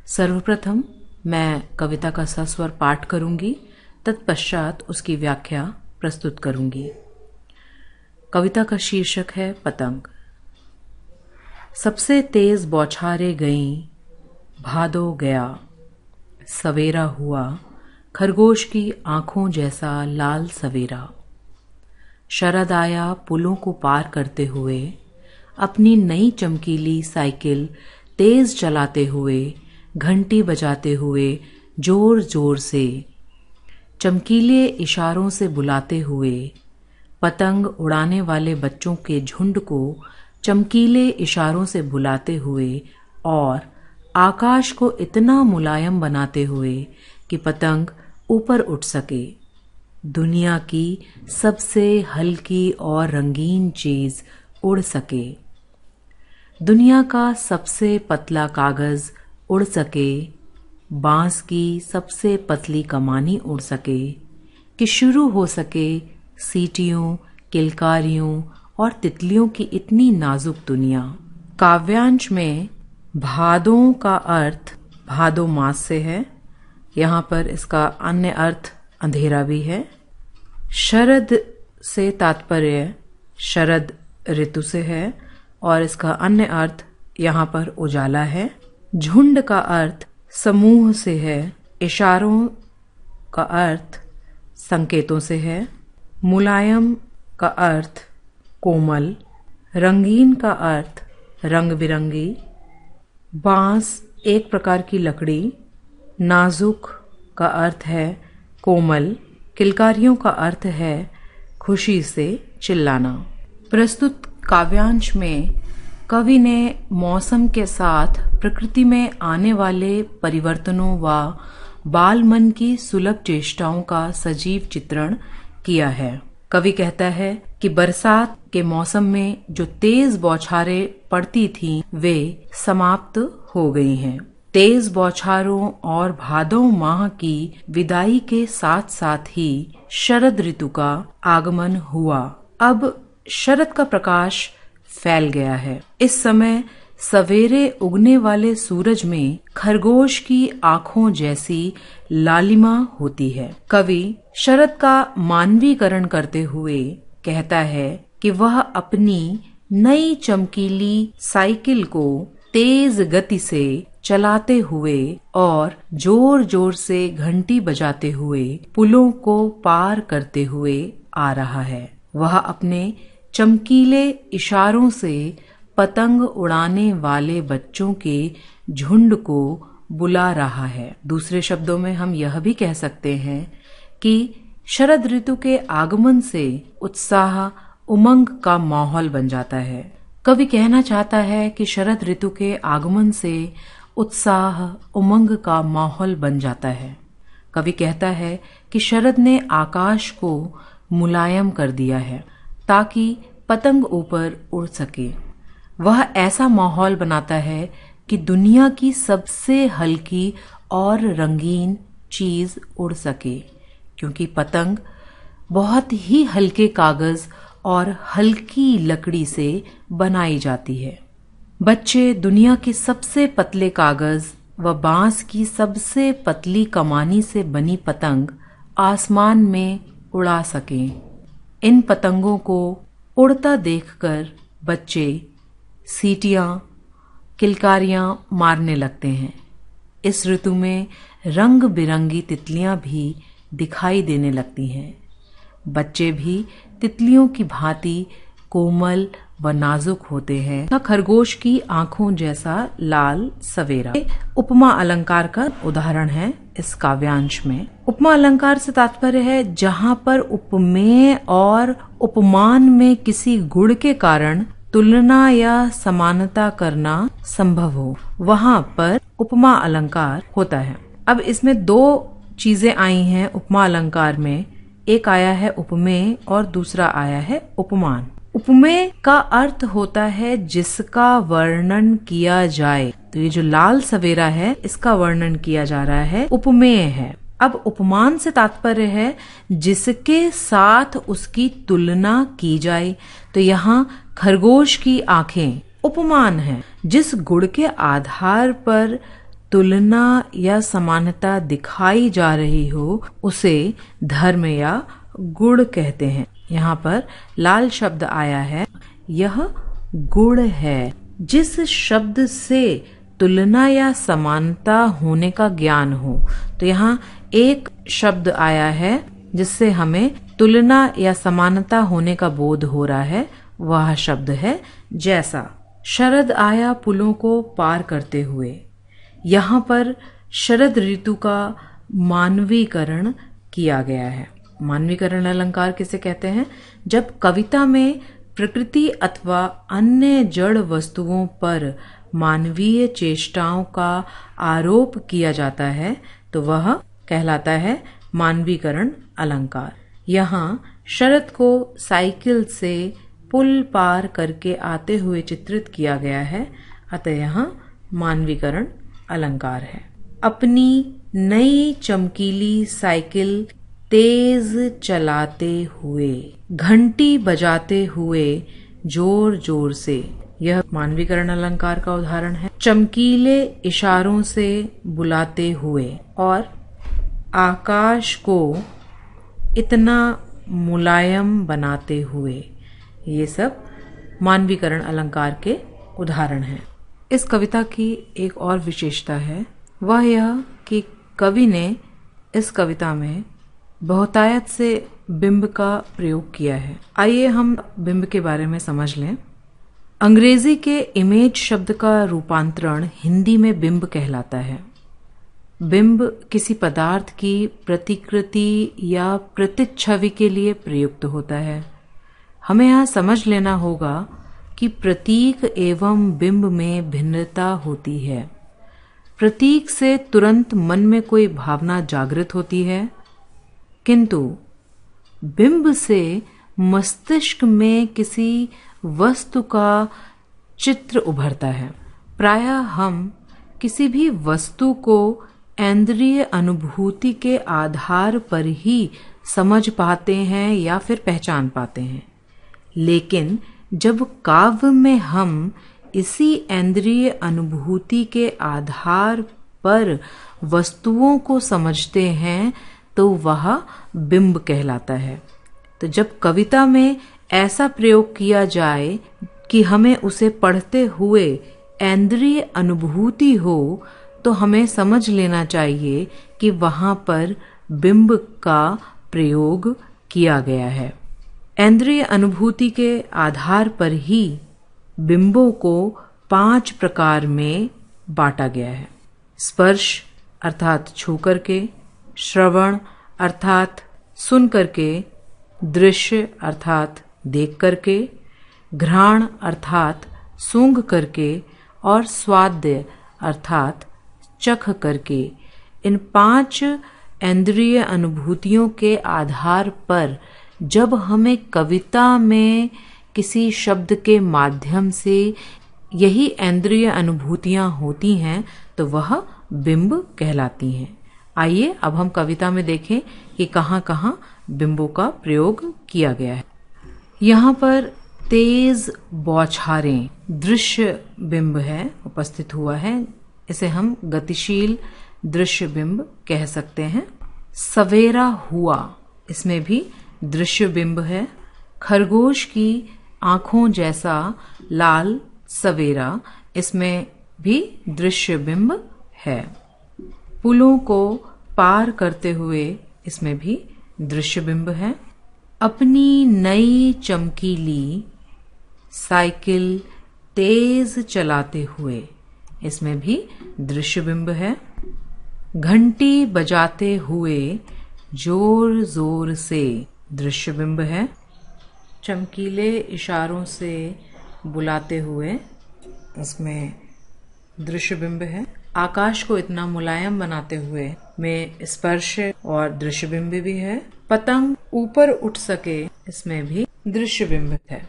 सर्वप्रथम मैं कविता का सस्वर पाठ करूंगी, तत्पश्चात उसकी व्याख्या प्रस्तुत करूंगी। कविता का शीर्षक है पतंग। सबसे तेज बौछारें गईं, भादो गया, सवेरा हुआ, खरगोश की आंखों जैसा लाल सवेरा। शरद आया पुलों को पार करते हुए, अपनी नई चमकीली साइकिल तेज चलाते हुए, घंटी बजाते हुए, जोर जोर से, चमकीले इशारों से बुलाते हुए, पतंग उड़ाने वाले बच्चों के झुंड को चमकीले इशारों से बुलाते हुए और आकाश को इतना मुलायम बनाते हुए कि पतंग ऊपर उठ सके। दुनिया की सबसे हल्की और रंगीन चीज उड़ सके। दुनिया का सबसे पतला कागज उड़ सके, बांस की सबसे पतली कमानी उड़ सके, कि शुरू हो सके सीटियों, किलकारियों और तितलियों की इतनी नाजुक दुनिया। काव्यांश में भादों का अर्थ भादो मास से है। यहाँ पर इसका अन्य अर्थ अंधेरा भी है। शरद से तात्पर्य शरद ऋतु से है और इसका अन्य अर्थ यहाँ पर उजाला है। झुंड का अर्थ समूह से है। इशारों का अर्थ संकेतों से है। मुलायम का अर्थ कोमल। रंगीन का अर्थ रंग बिरंगी। बांस एक प्रकार की लकड़ी। नाजुक का अर्थ है कोमल। किलकारियों का अर्थ है खुशी से चिल्लाना। प्रस्तुत काव्यांश में कवि ने मौसम के साथ प्रकृति में आने वाले परिवर्तनों व बाल मन की सुलभ चेष्टाओं का सजीव चित्रण किया है। कवि कहता है कि बरसात के मौसम में जो तेज बौछारें पड़ती थीं, वे समाप्त हो गई हैं। तेज बौछारों और भादो माह की विदाई के साथ साथ ही शरद ऋतु का आगमन हुआ। अब शरद का प्रकाश फैल गया है। इस समय सवेरे उगने वाले सूरज में खरगोश की आंखों जैसी लालिमा होती है। कवि शरद का मानवीकरण करते हुए कहता है कि वह अपनी नई चमकीली साइकिल को तेज गति से चलाते हुए और जोर जोर से घंटी बजाते हुए पुलों को पार करते हुए आ रहा है। वह अपने चमकीले इशारों से पतंग उड़ाने वाले बच्चों के झुंड को बुला रहा है। दूसरे शब्दों में हम यह भी कह सकते हैं कि शरद ऋतु के आगमन से उत्साह, उमंग का माहौल बन जाता है। कवि कहना चाहता है कि शरद ऋतु के आगमन से उत्साह, उमंग का माहौल बन जाता है। कवि कहता है कि शरद ने आकाश को मुलायम कर दिया है ताकि पतंग ऊपर उड़ सके। वह ऐसा माहौल बनाता है कि दुनिया की सबसे हल्की और रंगीन चीज उड़ सके, क्योंकि पतंग बहुत ही हल्के कागज और हल्की लकड़ी से बनाई जाती है। बच्चे दुनिया के सबसे पतले कागज व बांस की सबसे पतली कमानी से बनी पतंग आसमान में उड़ा सकें। इन पतंगों को उड़ता देखकर बच्चे सीटियां, किलकारियां मारने लगते हैं। इस ऋतु में रंग बिरंगी तितलियां भी दिखाई देने लगती हैं। बच्चे भी तितलियों की भांति कोमल व नाजुक होते हैं। खरगोश की आंखों जैसा लाल सवेरा उपमा अलंकार का उदाहरण है। इस काव्यांश में उपमा अलंकार से तात्पर्य है जहाँ पर उपमेय और उपमान में किसी गुण के कारण तुलना या समानता करना संभव हो, वहाँ पर उपमा अलंकार होता है। अब इसमें दो चीजें आई हैं उपमा अलंकार में। एक आया है उपमेय और दूसरा आया है उपमान। उपमेय का अर्थ होता है जिसका वर्णन किया जाए। तो ये जो लाल सवेरा है, इसका वर्णन किया जा रहा है, उपमेय है। अब उपमान से तात्पर्य है जिसके साथ उसकी तुलना की जाए। तो यहाँ खरगोश की आंखें उपमान है। जिस गुण के आधार पर तुलना या समानता दिखाई जा रही हो उसे धर्म या गुण कहते हैं। यहाँ पर लाल शब्द आया है, यह गुण है। जिस शब्द से तुलना या समानता होने का ज्ञान हो, तो यहाँ एक शब्द आया है जिससे हमें तुलना या समानता होने का बोध हो रहा है, वह शब्द है जैसा। शरद आया पुलों को पार करते हुए। यहाँ पर शरद ऋतु का मानवीकरण किया गया है। मानवीकरण अलंकार किसे कहते हैं? जब कविता में प्रकृति अथवा अन्य जड़ वस्तुओं पर मानवीय चेष्टाओं का आरोप किया जाता है तो वह कहलाता है मानवीकरण अलंकार। यहाँ शरद को साइकिल से पुल पार करके आते हुए चित्रित किया गया है, अतः यहाँ मानवीकरण अलंकार है। अपनी नई चमकीली साइकिल तेज चलाते हुए, घंटी बजाते हुए जोर जोर से, यह मानवीकरण अलंकार का उदाहरण है। चमकीले इशारों से बुलाते हुए और आकाश को इतना मुलायम बनाते हुए, ये सब मानवीकरण अलंकार के उदाहरण हैं। इस कविता की एक और विशेषता है, वह यह कि कवि ने इस कविता में बहुतायत से बिंब का प्रयोग किया है। आइए हम बिंब के बारे में समझ लें। अंग्रेजी के इमेज शब्द का रूपांतरण हिंदी में बिंब कहलाता है। बिंब किसी पदार्थ की प्रतिकृति या प्रतिच्छवि के लिए प्रयुक्त होता है। हमें यहाँ समझ लेना होगा कि प्रतीक एवं बिंब में भिन्नता होती है। प्रतीक से तुरंत मन में कोई भावना जागृत होती है, किंतु बिंब से मस्तिष्क में किसी वस्तु का चित्र उभरता है। प्रायः हम किसी भी वस्तु को इंद्रिय अनुभूति के आधार पर ही समझ पाते हैं या फिर पहचान पाते हैं, लेकिन जब काव्य में हम इसी इंद्रिय अनुभूति के आधार पर वस्तुओं को समझते हैं तो वह बिंब कहलाता है। तो जब कविता में ऐसा प्रयोग किया जाए कि हमें उसे पढ़ते हुए इंद्रिय अनुभूति हो, तो हमें समझ लेना चाहिए कि वहां पर बिंब का प्रयोग किया गया है। इंद्रिय अनुभूति के आधार पर ही बिंबों को 5 प्रकार में बांटा गया है। स्पर्श अर्थात छू करके, श्रवण अर्थात सुन करके, दृश्य अर्थात देख करके, घ्राण अर्थात सूंघ करके और स्वाद्य अर्थात चख करके। इन 5 इंद्रिय अनुभूतियों के आधार पर जब हमें कविता में किसी शब्द के माध्यम से यही इंद्रिय अनुभूतियां होती हैं तो वह बिंब कहलाती हैं। आइए अब हम कविता में देखें कि कहाँ-कहाँ बिंबों का प्रयोग किया गया है। यहाँ पर तेज बौछारें दृश्य बिंब है, उपस्थित हुआ है। इसे हम गतिशील दृश्य बिंब कह सकते हैं। सवेरा हुआ, इसमें भी दृश्य बिंब है। खरगोश की आंखों जैसा लाल सवेरा, इसमें भी दृश्य बिंब है। पुलों को पार करते हुए, इसमें भी दृश्य बिंब है। अपनी नई चमकीली साइकिल तेज चलाते हुए, इसमें भी दृश्य बिंब है। घंटी बजाते हुए जोर जोर से, दृश्य बिंब है। चमकीले इशारों से बुलाते हुए, इसमें दृश्य बिंब है। आकाश को इतना मुलायम बनाते हुए में स्पर्श और दृश्य बिंब भी है। पतंग ऊपर उठ सके, इसमें भी दृश्य बिंब है।